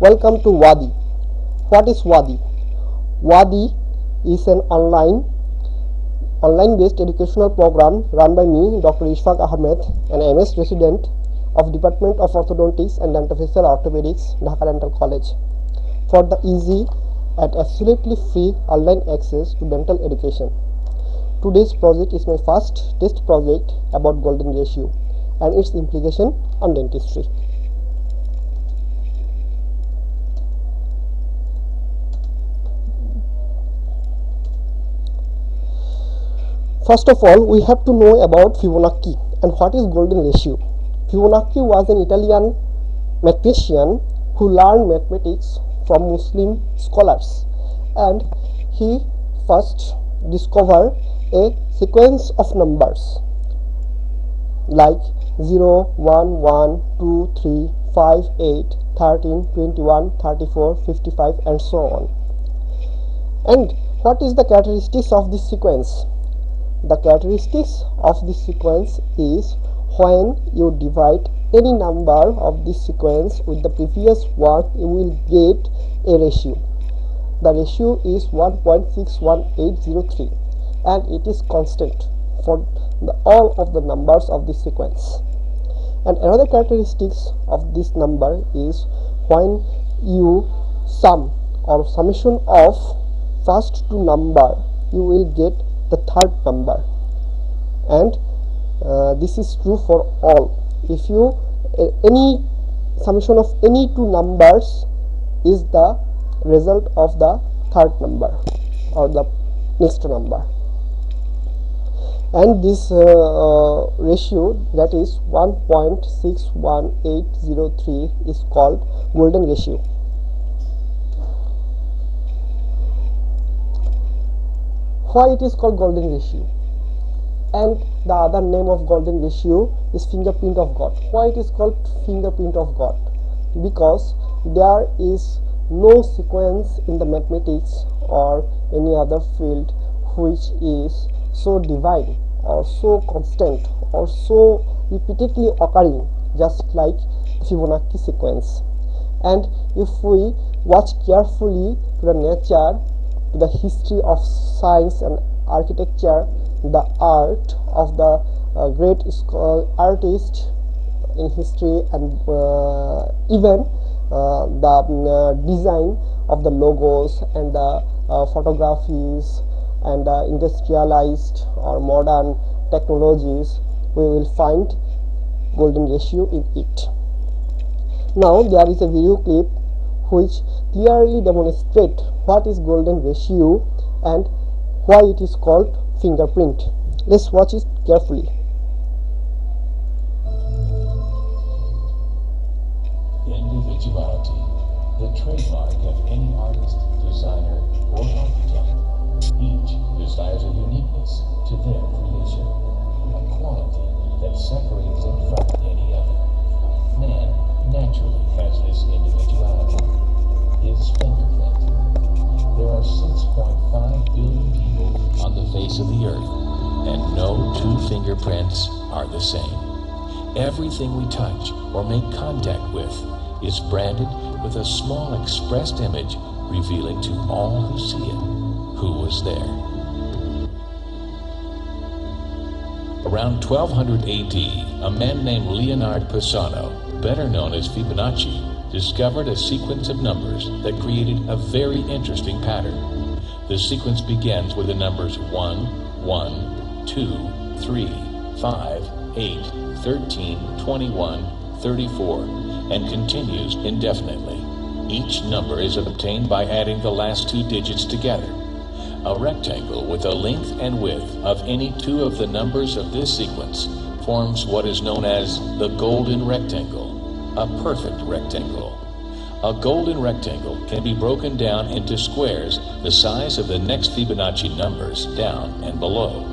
Welcome to Wadi. What is Wadi? Wadi is an online-based educational program run by me, Dr. Ishfaq Ahmed, an MS resident of Department of Orthodontics and Dental-Facial Orthopedics, Dhaka Dental College, for the easy and absolutely free online access to dental education. Today's project is my first test project about golden ratio and its implication on dentistry. First of all, we have to know about Fibonacci and what is golden ratio. Fibonacci was an Italian mathematician who learned mathematics from Muslim scholars, and he first discovered a sequence of numbers like 0, 1, 1, 2, 3, 5, 8, 13, 21, 34, 55 and so on. And what is the characteristics of this sequence? The characteristics of this sequence is when you divide any number of this sequence with the previous one, you will get a ratio. The ratio is 1.61803 and it is constant for all of the numbers of this sequence. And another characteristics of this number is when you sum or summation of first two number, you will get the third number, and this is true for all. If you any summation of any two numbers is the result of the third number or the next number, and this ratio, that is 1.61803, is called golden ratio. Why it is called golden ratio? And the other name of golden ratio is fingerprint of God. Why it is called fingerprint of God? Because there is no sequence in the mathematics or any other field which is so divine or so constant or so repeatedly occurring just like the Fibonacci sequence. And if we watch carefully to the nature, to the history of science and architecture, the art of the great artist in history, and even the design of the logos and the photographies and the industrialized or modern technologies, we will find golden ratio in it. Now there is a video clip which clearly demonstrates what is golden ratio and why it is called fingerprint. Let's watch it carefully. Individuality, the trademark of any artist, designer, or architect. Each desires a uniqueness to their creation, a quality that separates them from any other. Man naturally has this individuality, his fingerprint. There are 6.5 billion people on the face of the earth, and no two fingerprints are the same. Everything we touch or make contact with is branded with a small expressed image revealing to all who see it who was there. Around 1200 AD, a man named Leonardo Pisano, better known as Fibonacci, discovered a sequence of numbers that created a very interesting pattern. The sequence begins with the numbers 1, 1, 2, 3, 5, 8, 13, 21, 34, and continues indefinitely. Each number is obtained by adding the last two digits together. A rectangle with a length and width of any two of the numbers of this sequence forms what is known as the golden rectangle, a perfect rectangle. A golden rectangle can be broken down into squares the size of the next Fibonacci numbers down and below.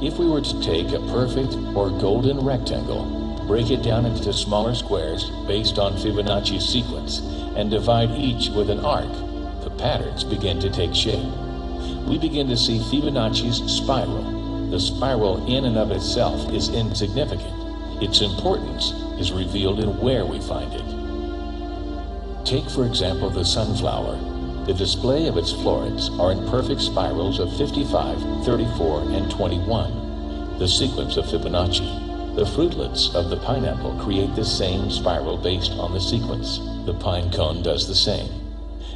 If we were to take a perfect or golden rectangle, break it down into smaller squares based on Fibonacci's sequence, and divide each with an arc, the patterns begin to take shape. We begin to see Fibonacci's spiral. The spiral in and of itself is insignificant. Its importance is revealed in where we find it. Take, for example, the sunflower. The display of its florets are in perfect spirals of 55, 34, and 21. The sequence of Fibonacci. The fruitlets of the pineapple create the same spiral based on the sequence. The pine cone does the same.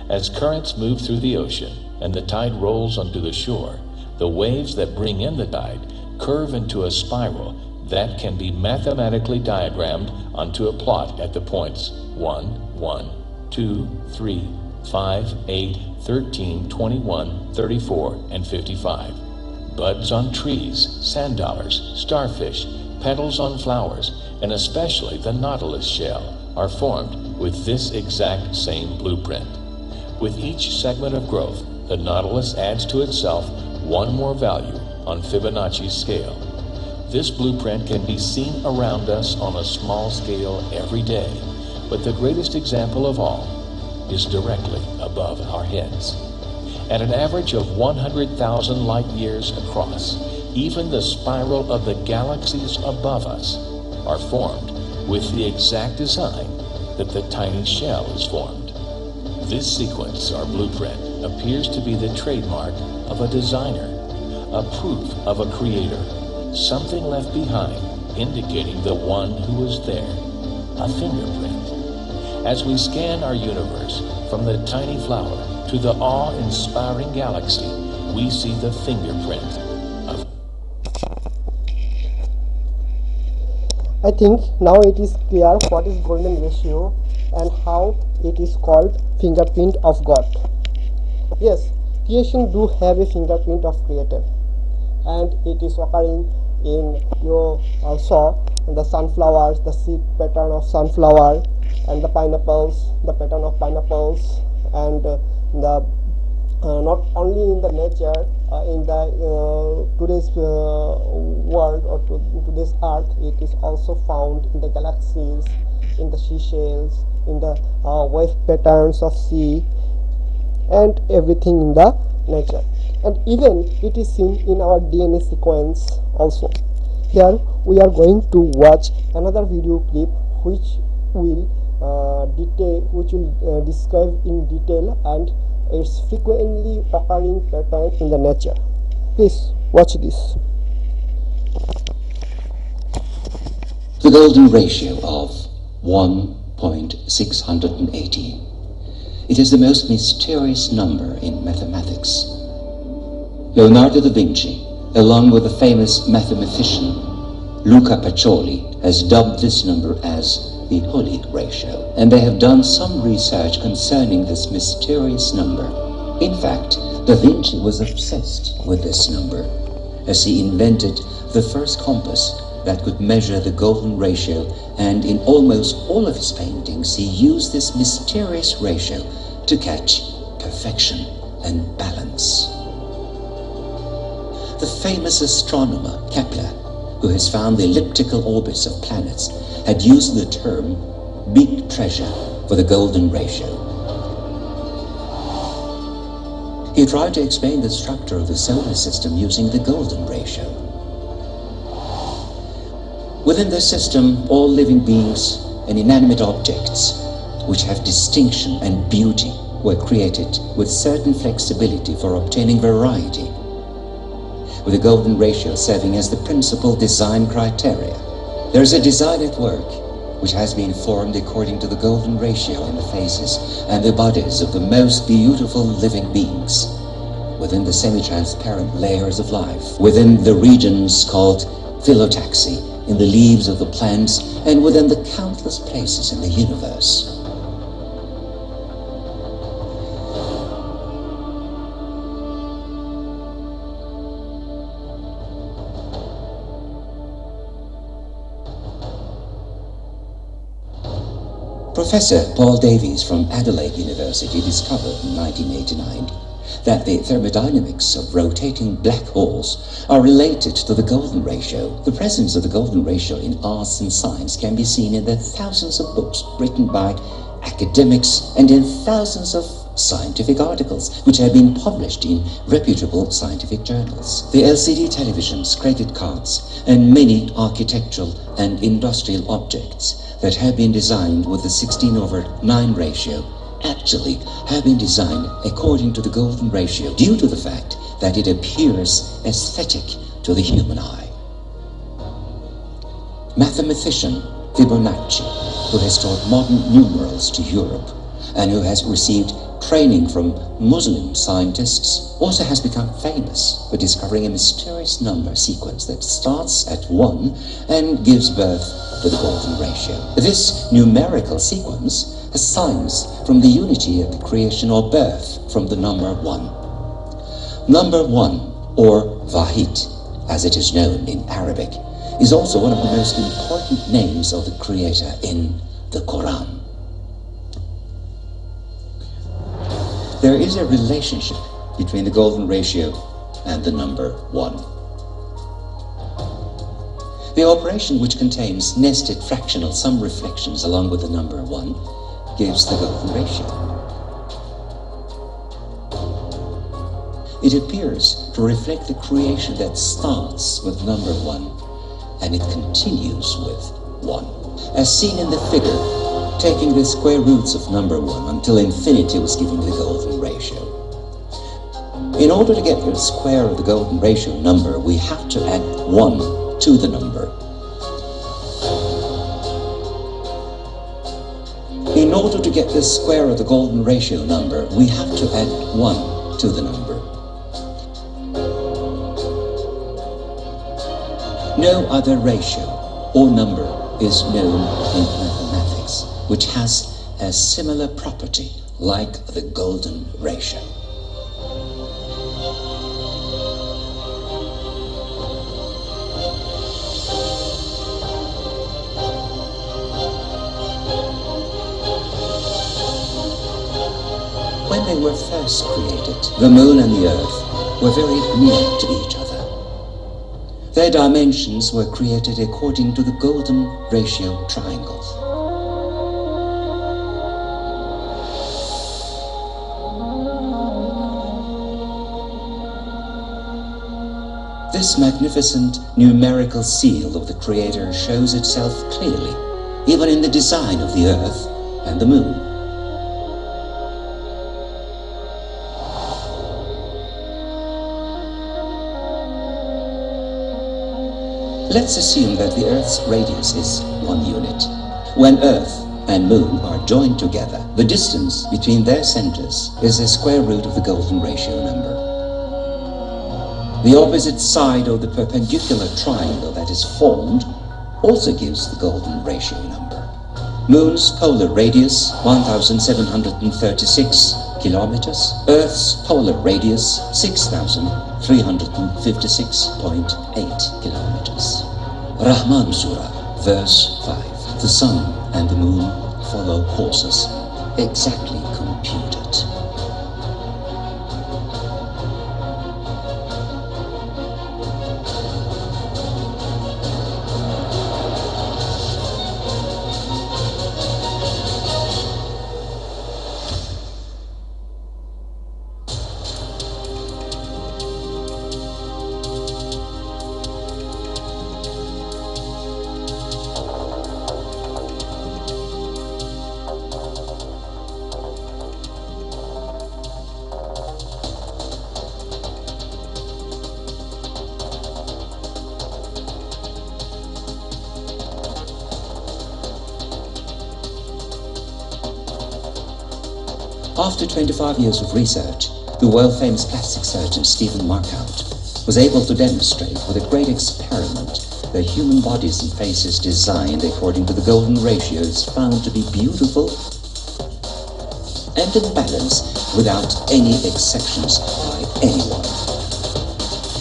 As currents move through the ocean and the tide rolls onto the shore, the waves that bring in the tide curve into a spiral that can be mathematically diagrammed onto a plot at the points 1, 1, 2, 3, 5, 8, 13, 21, 34, and 55. Buds on trees, sand dollars, starfish, petals on flowers, and especially the nautilus shell are formed with this exact same blueprint. With each segment of growth, the nautilus adds to itself one more value on Fibonacci's scale. This blueprint can be seen around us on a small scale every day, but the greatest example of all is directly above our heads. At an average of 100,000 light years across, even the spiral of the galaxies above us are formed with the exact design that the tiny shell is formed. This sequence or blueprint appears to be the trademark of a designer, a proof of a creator, something left behind indicating the one who was there, a fingerprint. As we scan our universe from the tiny flower to the awe-inspiring galaxy, we see the fingerprint of... I think now it is clear what is golden ratio and how it is called fingerprint of God. Yes, creation do have a fingerprint of creator, and it is occurring in you saw the sunflowers, the seed pattern of sunflower, and the pineapples, the pattern of pineapples, and the not only in the nature, in the today's world or today's earth, it is also found in the galaxies, in the seashells, in the wave patterns of sea, and everything in the nature. And even it is seen in our DNA sequence also. Here we are going to watch another video clip which will describe in detail and its frequently occurring pattern in the nature. Please watch this. The golden ratio of 1.680. It is the most mysterious number in mathematics. Leonardo da Vinci, along with the famous mathematician Luca Pacioli, has dubbed this number as the Holy Ratio, and they have done some research concerning this mysterious number. In fact, Da Vinci was obsessed with this number, as he invented the first compass that could measure the golden ratio, and in almost all of his paintings he used this mysterious ratio to catch perfection and balance. The famous astronomer Kepler, who has found the elliptical orbits of planets, had used the term big treasure for the golden ratio. He tried to explain the structure of the solar system using the golden ratio. Within this system, all living beings and inanimate objects which have distinction and beauty were created with certain flexibility for obtaining variety, with the golden ratio serving as the principal design criteria. There is a design at work which has been formed according to the golden ratio in the faces and the bodies of the most beautiful living beings, within the semi-transparent layers of life, within the regions called phyllotaxy, in the leaves of the plants, and within the countless places in the universe. Professor Paul Davies from Adelaide University discovered in 1989 that the thermodynamics of rotating black holes are related to the golden ratio. The presence of the golden ratio in arts and science can be seen in the thousands of books written by academics and in thousands of scientific articles which have been published in reputable scientific journals. The LCD televisions, credit cards, and many architectural and industrial objects that have been designed with the 16:9 ratio actually have been designed according to the golden ratio due to the fact that it appears aesthetic to the human eye. Mathematician Fibonacci, who has taught modern numerals to Europe and who has received training from Muslim scientists, also has become famous for discovering a mysterious number sequence that starts at 1 and gives birth to the golden ratio. This numerical sequence has signs from the unity of the creation or birth from the number 1. Number 1, or Wahid, as it is known in Arabic, is also one of the most important names of the Creator in the Quran. There is a relationship between the golden ratio and the number 1. The operation, which contains nested fractional sum reflections along with the number 1, gives the golden ratio. It appears to reflect the creation that starts with number 1 and it continues with 1. As seen in the figure, taking the square roots of number 1 until infinity was given the golden ratio. In order to get the square of the golden ratio number, we have to add 1 to the number. In order to get the square of the golden ratio number, we have to add 1 to the number. No other ratio or number is known in mathematics which has a similar property like the golden ratio. When they were first created, the moon and the earth were very near to each other. Their dimensions were created according to the golden ratio triangle. This magnificent numerical seal of the Creator shows itself clearly, even in the design of the earth and the moon. Let's assume that the Earth's radius is 1 unit. When Earth and Moon are joined together, the distance between their centers is the square root of the golden ratio number. The opposite side of the perpendicular triangle that is formed also gives the golden ratio number. Moon's polar radius, 1,736 kilometers. Earth's polar radius, 6,356.8 kilometers. Rahman Surah, verse 5. The sun and the moon follow horses, exactly computed. After 25 years of research, the world-famous plastic surgeon Stephen Markout was able to demonstrate with a great experiment that human bodies and faces designed according to the golden ratio is found to be beautiful and in balance without any exceptions by anyone.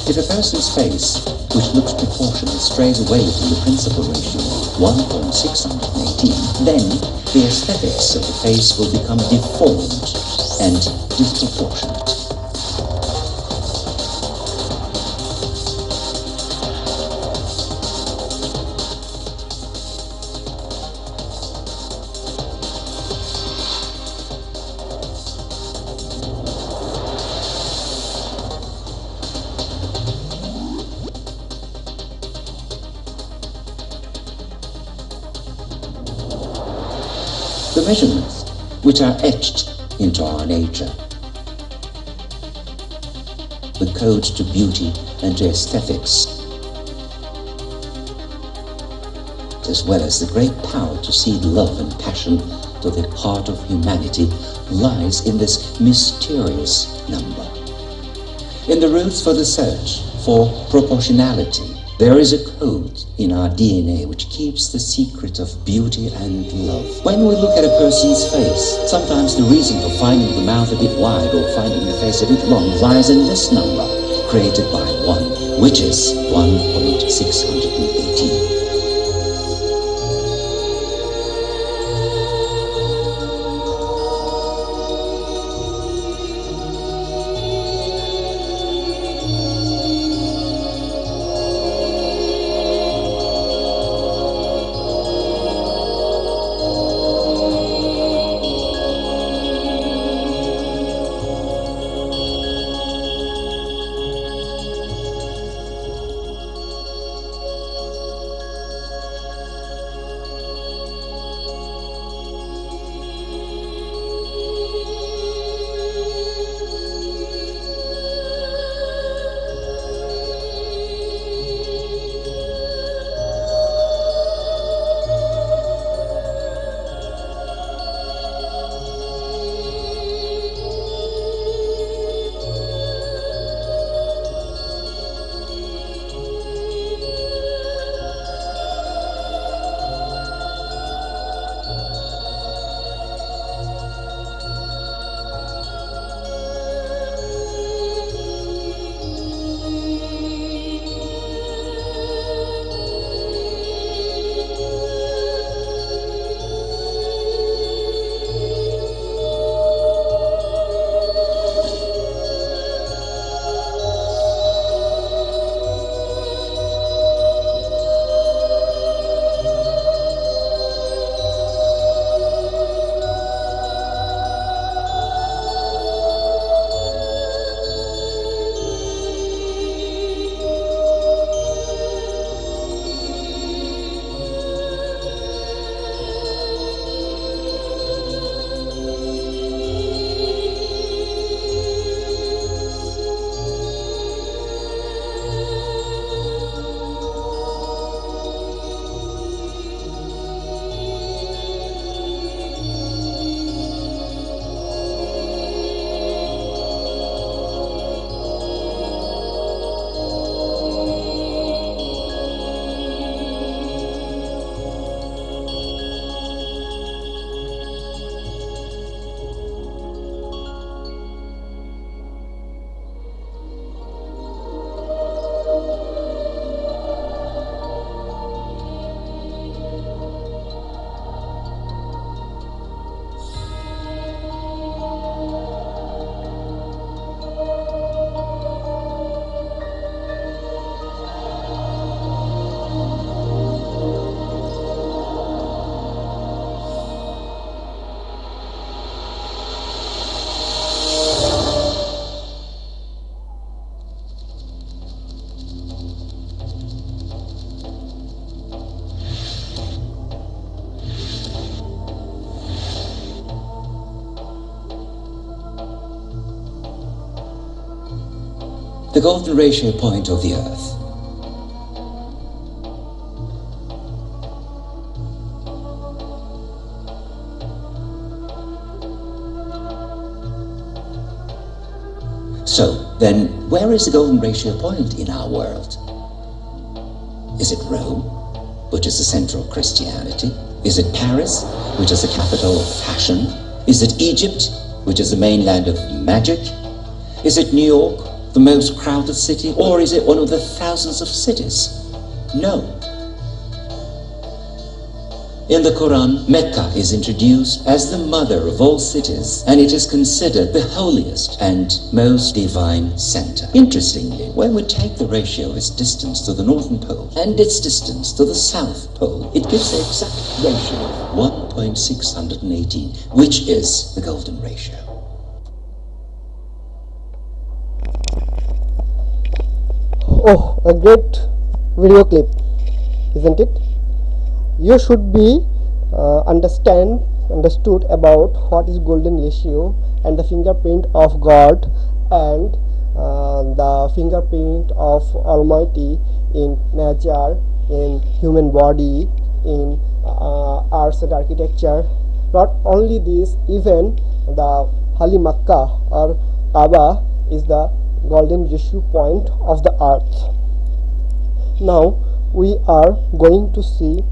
If a person's face, which looks proportional, strays away from the principal ratio of 1.618, then the aesthetics of the face will become deformed and disproportionate. The measurements which are etched into our nature. The code to beauty and to aesthetics, as well as the great power to seed love and passion to the heart of humanity, lies in this mysterious number. In the roots for the search for proportionality, there is a code in our DNA which keeps the secret of beauty and love. When we look at a person's face, sometimes the reason for finding the mouth a bit wide or finding the face a bit long lies in this number, created by 1, which is 1.618. The golden ratio point of the Earth. So, then, where is the golden ratio point in our world? Is it Rome, which is the center of Christianity? Is it Paris, which is the capital of fashion? Is it Egypt, which is the mainland of magic? Is it New York, the most crowded city? Or is it one of the thousands of cities? No. In the Quran, Mecca is introduced as the mother of all cities, and it is considered the holiest and most divine center. Interestingly, when we take the ratio of its distance to the northern pole and its distance to the south pole, it gives the exact ratio of 1.618, which is the golden ratio. Oh, a great video clip, isn't it? You should be understand understood about what is golden ratio and the fingerprint of God and the fingerprint of Almighty in nature, in human body, in arts and architecture. Not only this, even the Holy Makkah or Kaaba is the golden ratio point of the earth. Now we are going to see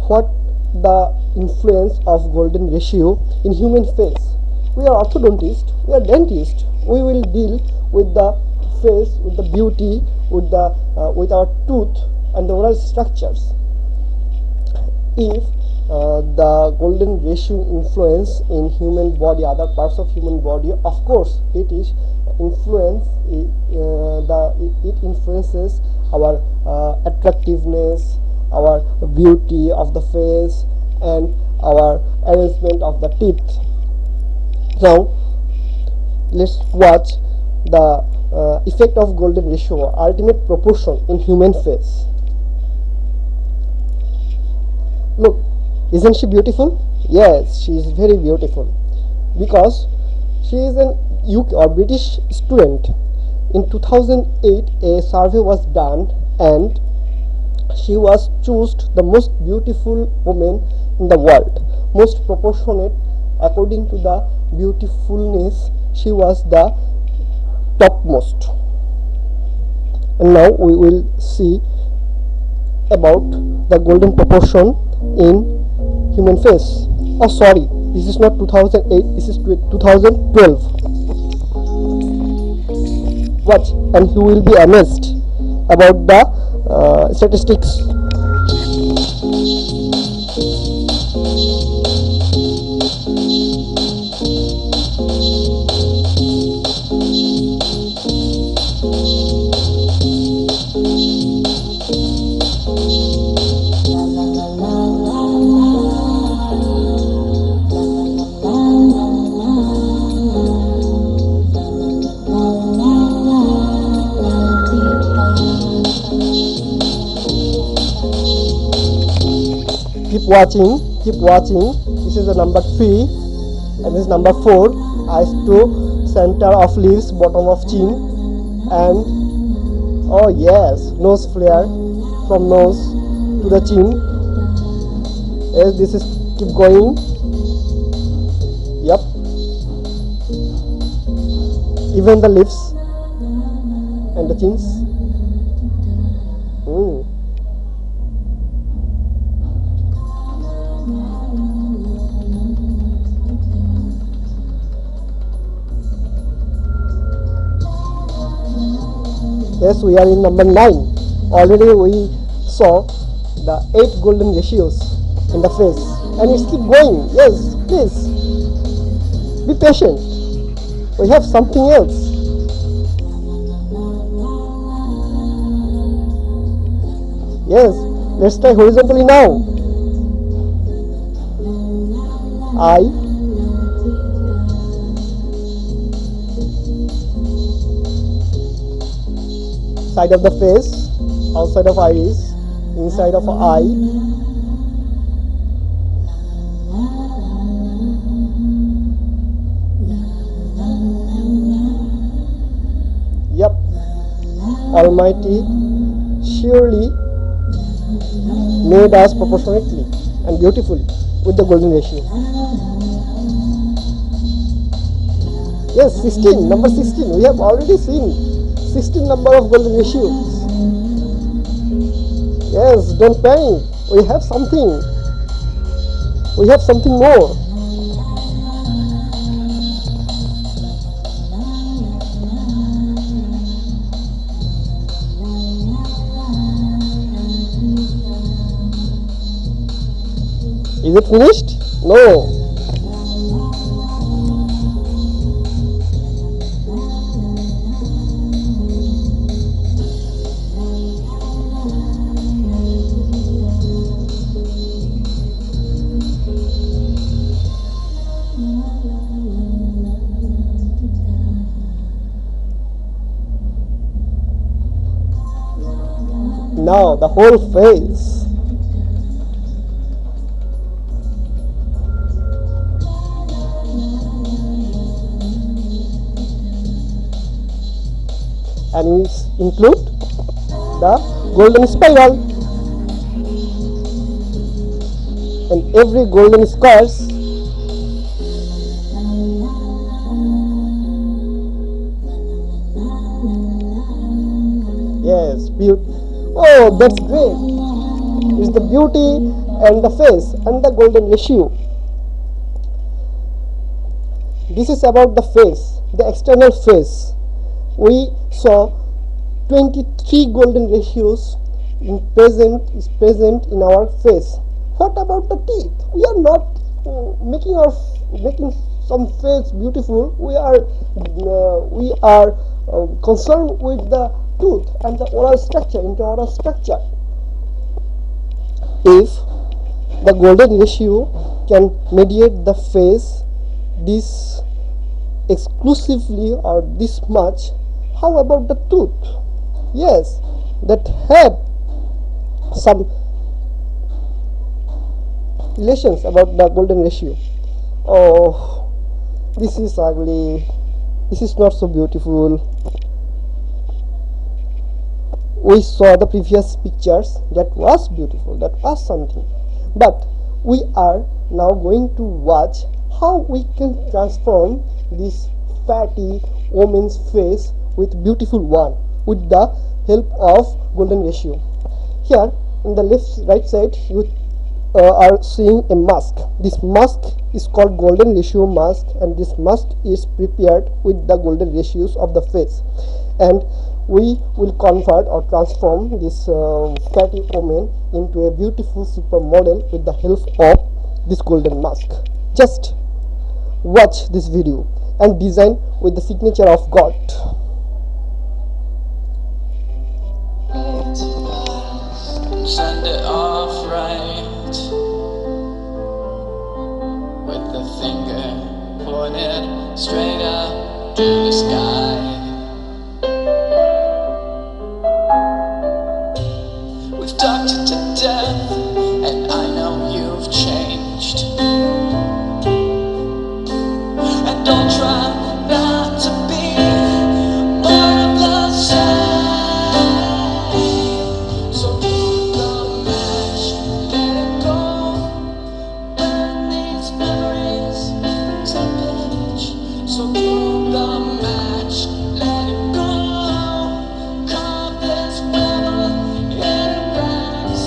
what the influence of golden ratio in human face. We are orthodontist, we are dentist. We will deal with the face, with the beauty, with our tooth and the oral structures. If the golden ratio influence in human body, other parts of human body, of course it is it influences our attractiveness, our beauty of the face, and our arrangement of the teeth. Now let's watch the effect of golden ratio, ultimate proportion in human face. Look, isn't she beautiful? Yes, she is very beautiful because she is an UK or British student. In 2008, a survey was done and she was chosen the most beautiful woman in the world, most proportionate according to the beautifulness. She was the topmost. And now we will see about the golden proportion in human face. Oh sorry, this is not 2008, this is 2012. Watch and you will be amazed about the statistics. Keep watching. This is the number 3 and this is number 4. Eyes to center of lips, bottom of chin, and oh yes, nose flare from nose to the chin. Yes, this is keep going. Yep, even the lips and the chins. Yes, we are in number 9. Already we saw the 8 golden ratios in the face, and it's keep going. Yes, please be patient. We have something else. Yes, let's try horizontally now. Eye, side of the face, outside of iris, inside of eye. Yep, Almighty surely made us proportionately and beautifully with the golden ratio. Yes, 16, number 16. We have already seen 16 number of golden ratios. Yes, don't panic. We have something. We have something more. Is it finished? No. Now the whole face. and it include the golden spiral, and every golden squares yes, beauty. Oh, that's great. It's the beauty and the face and the golden ratio. This is about the face, the external face. We saw 23 golden ratios is present in our face. What about the teeth? We are not making some face beautiful. We are concerned with the tooth and the oral structure, inter-oral structure. If the golden ratio can mediate the face this exclusively or this much, how about the tooth? Yes, that have some relations about the golden ratio. Oh, this is ugly. This is not so beautiful. We saw the previous pictures, that was beautiful, that was something, but we are now going to watch how we can transform this fatty woman's face with beautiful one with the help of golden ratio. Here in the right side you are seeing a mask. This mask is called golden ratio mask, and this mask is prepared with the golden ratios of the face, and we will convert or transform this fatty woman into a beautiful supermodel with the help of this golden mask. Just watch this video and design with the signature of God. Send it off right, with the finger pointed straight up to the sky. We've talked it to death, and I know you've changed. And don't try not to be more of the same. So do the match, let it go. Burn these memories to pitch. So do the match, let it go. Carve this weather in rags,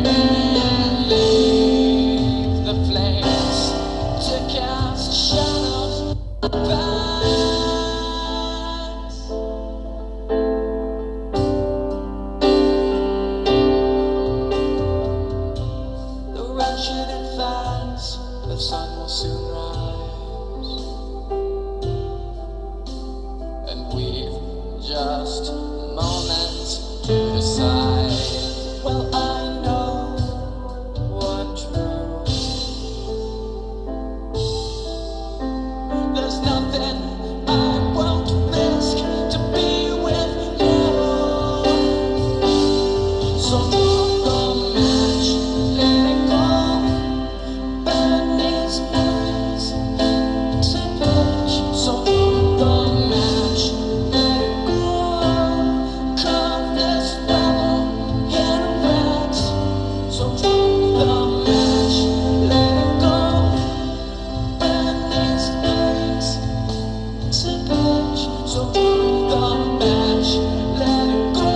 and leave the flames to cast shadows back. The wretched advance, the sun will soon rise, and we've just moments to decide. Well, I know one truth: there's nothing I won't risk to be with you. So do the match, let it go. Burn these memories to pitch. So do the match, let it go. Carve this weather in rags. So do the match, let it go. Burn these memories to pitch. So do the match, let it go.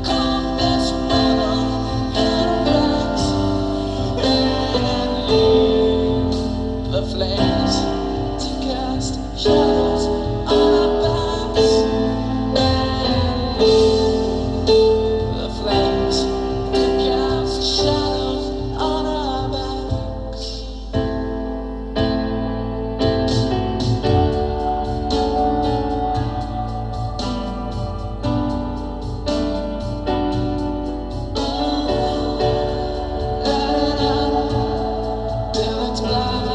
Carve this weather in rags, and leave the flames to cast shadows on our backs, and leave the flames to cast shadows on our backs. Till it's black,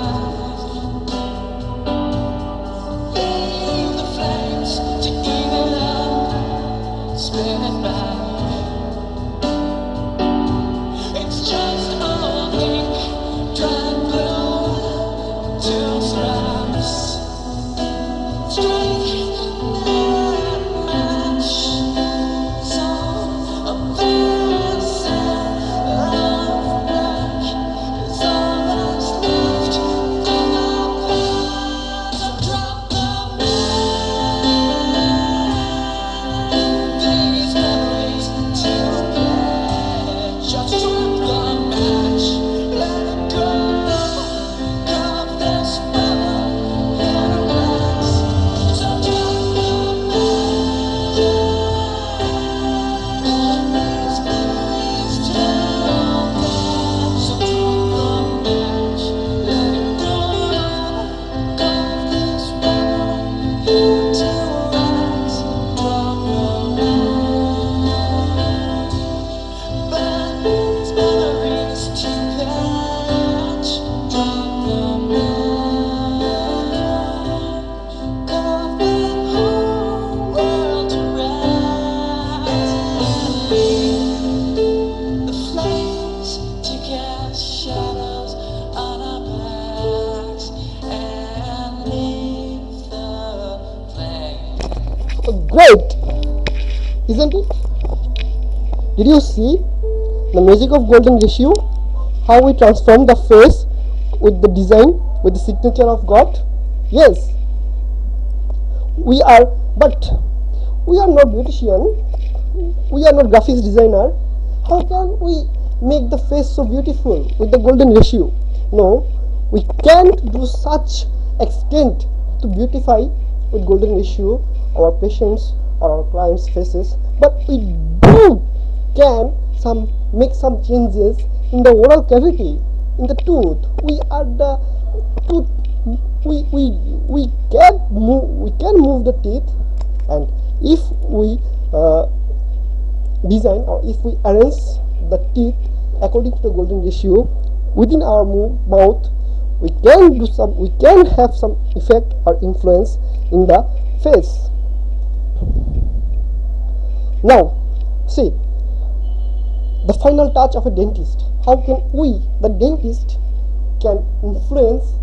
great, isn't it? Did you see the magic of golden ratio? How we transform the face with the design, with the signature of God? Yes, but we are not beautician, we are not graphics designer. How can we make the face so beautiful with the golden ratio? No, we can't do such extent to beautify with golden ratio our patients or our clients' faces, but we do can make some changes in the oral cavity, in the tooth. We are the tooth. We can move the teeth, and if we design or if we arrange the teeth according to the golden ratio within our mouth, we can have some effect or influence in the face. Now see the final touch of a dentist. How can we, the dentist, can influence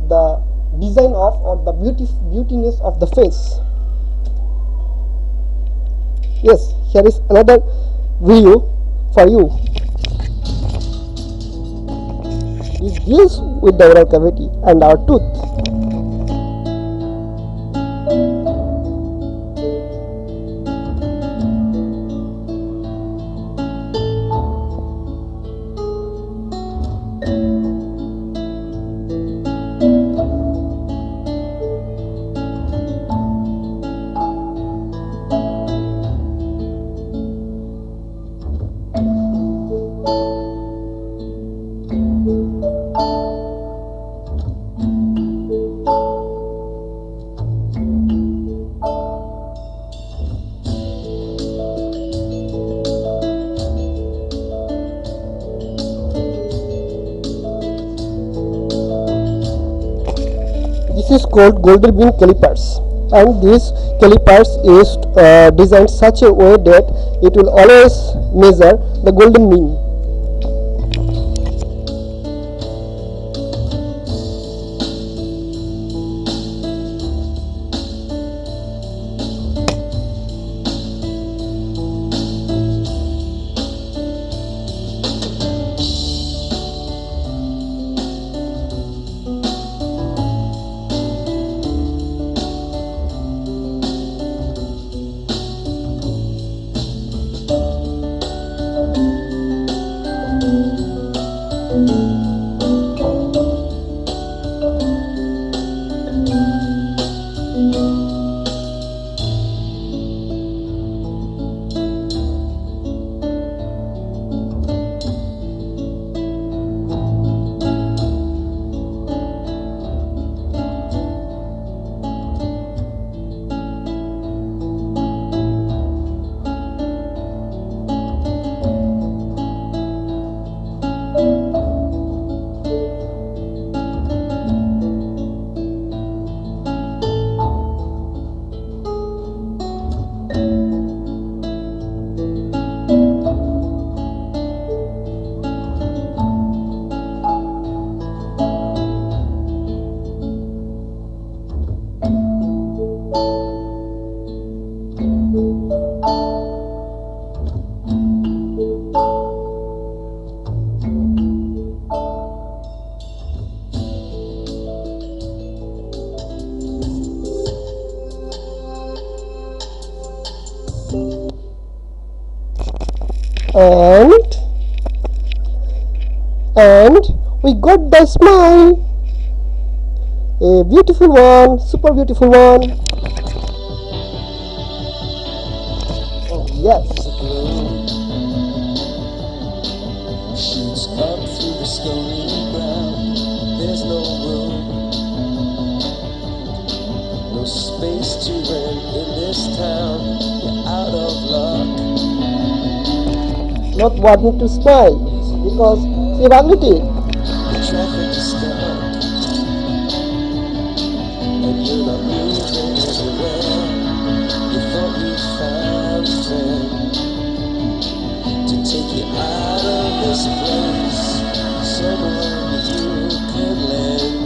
the design of or the beautiness of the face? Yes, here is another video for you. It deals with the oral cavity and our tooth. This is called golden bean calipers, and these calipers is designed such a way that it will always measure the golden mean. And we got the smile, a beautiful one, super beautiful one. Oh yes. Shoots up through the stony ground. There's no room, no space to rent in this town. You're out of luck. Not wanting to smile because you're ugly. The traffic is stuck, and you're not moving anywhere. You thought you found a friend to take you out of this place. Someone you could lend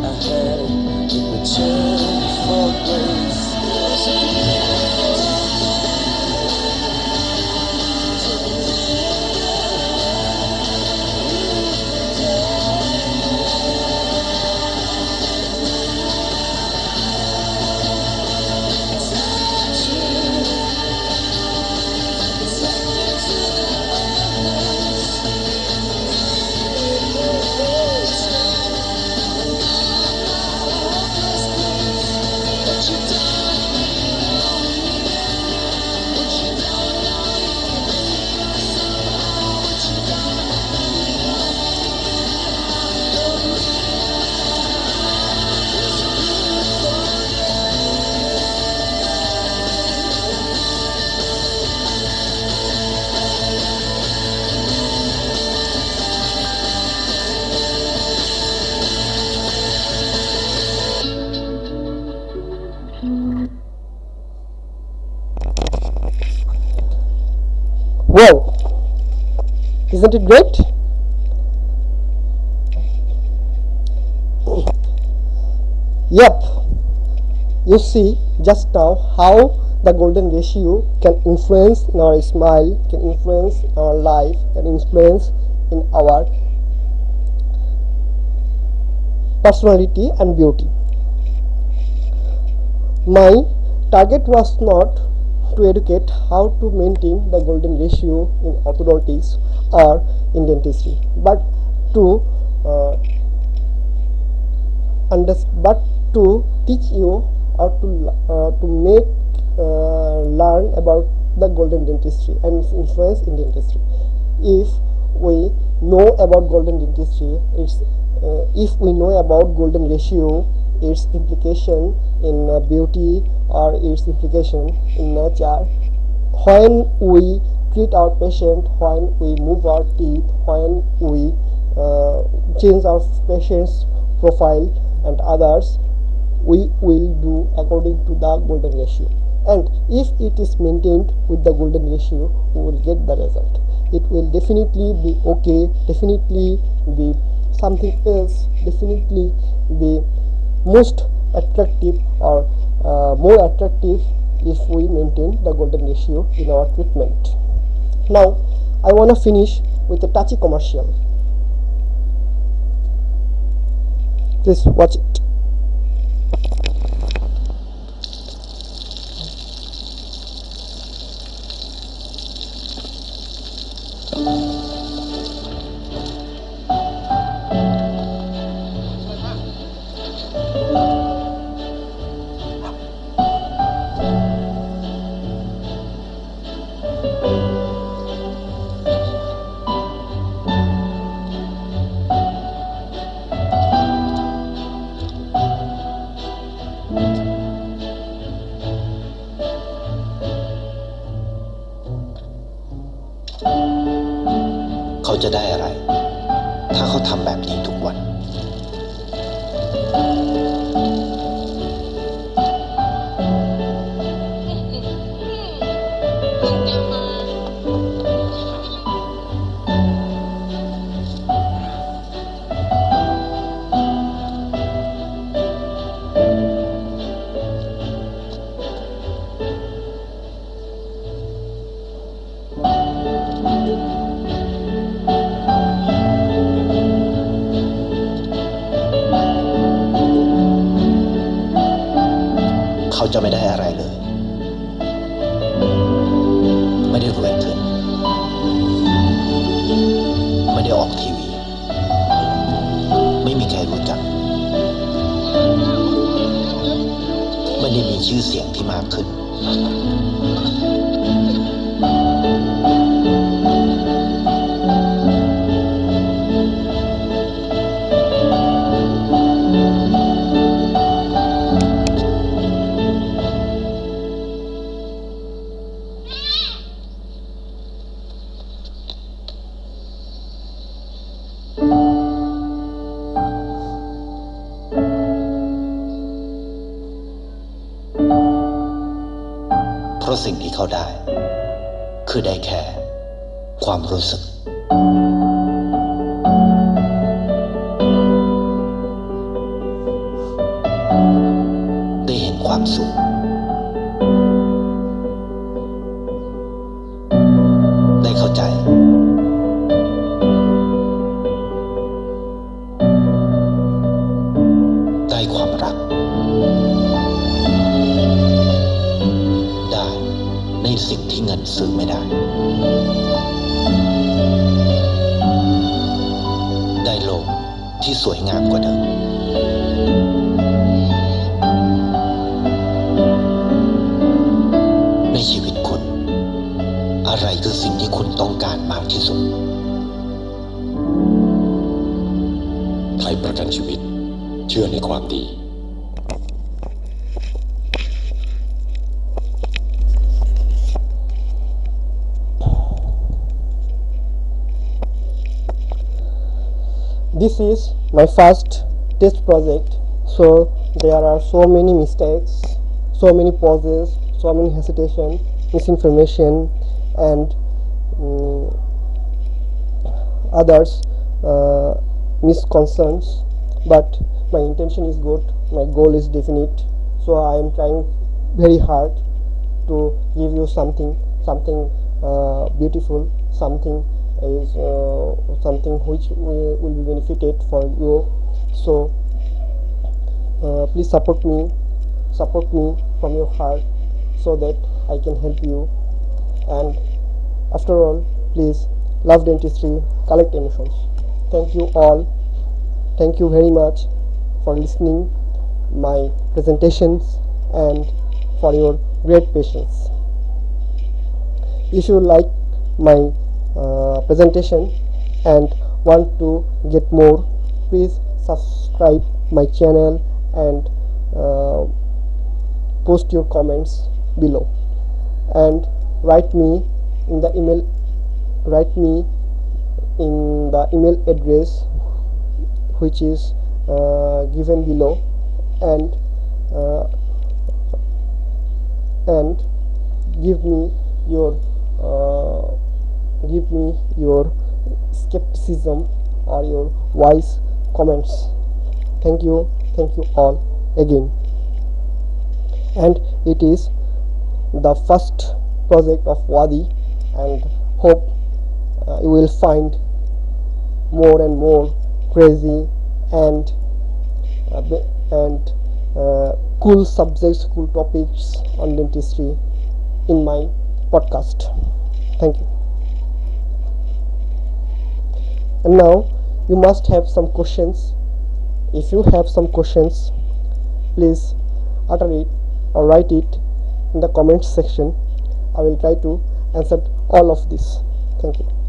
a hand in return for grace. Wow, isn't it great? Yep, you see just now how the golden ratio can influence in our smile, can influence in our life, can influence in our personality and beauty. My target was not to educate how to maintain the golden ratio in orthodontics or in dentistry, but to but to teach you or to make learn about the golden dentistry and its influence in dentistry. If we know about golden dentistry, if we know about golden ratio, its implication in beauty or its implication in nature, when we treat our patient, when we move our teeth, when we change our patient's profile and others, we will do according to the golden ratio, and if it is maintained with the golden ratio, we will get the result. It will definitely be okay, definitely be something else, definitely be most attractive or more attractive if we maintain the golden ratio in our treatment. Now I want to finish with a touchy commercial. Please watch it.เขาจะได้อะไรถ้าเขาทำแบบนี้ทุกวันเขาจะไม่ได้อะไรเลยไม่ได้รวยขึ้นไม่ได้ออกทีวีไม่มีใครรู้จักไม่ได้มีชื่อเสียงที่มากขึ้นเพราะสิ่งที่เขาได้คือได้แค่ความรู้สึกได้เห็นความสุขได้เข้าใจได้ความรักในสิ่งที่เงินซื้อไม่ได้ได้โลกที่สวยงามกว่าเดิมในชีวิตคุณอะไรคือสิ่งที่คุณต้องการมากที่สุดไทยประกันชีวิตเชื่อในความดีThis is my first test project, so there are so many mistakes, so many pauses, so many hesitation, misinformation, and mm, others misconcerns, but my intention is good, my goal is definite, so I am trying very hard to give you something beautiful, something is something which will be benefited for you. So please support me from your heart so that I can help you. And after all, please love dentistry, collect emotions. Thank you all. Thank you very much for listening my presentations and for your great patience. If you like my presentation and want to get more, please subscribe my channel and post your comments below, and write me in the email address which is given below, and give me your skepticism or your wise comments. Thank you all again. And it is the first project of Wadi, and hope you will find more and more crazy and cool subjects, cool topics on dentistry in my podcast. Thank you. And now you must have some questions. If you have some questions, please utter it or write it in the comments section. I will try to answer all of this. Thank you.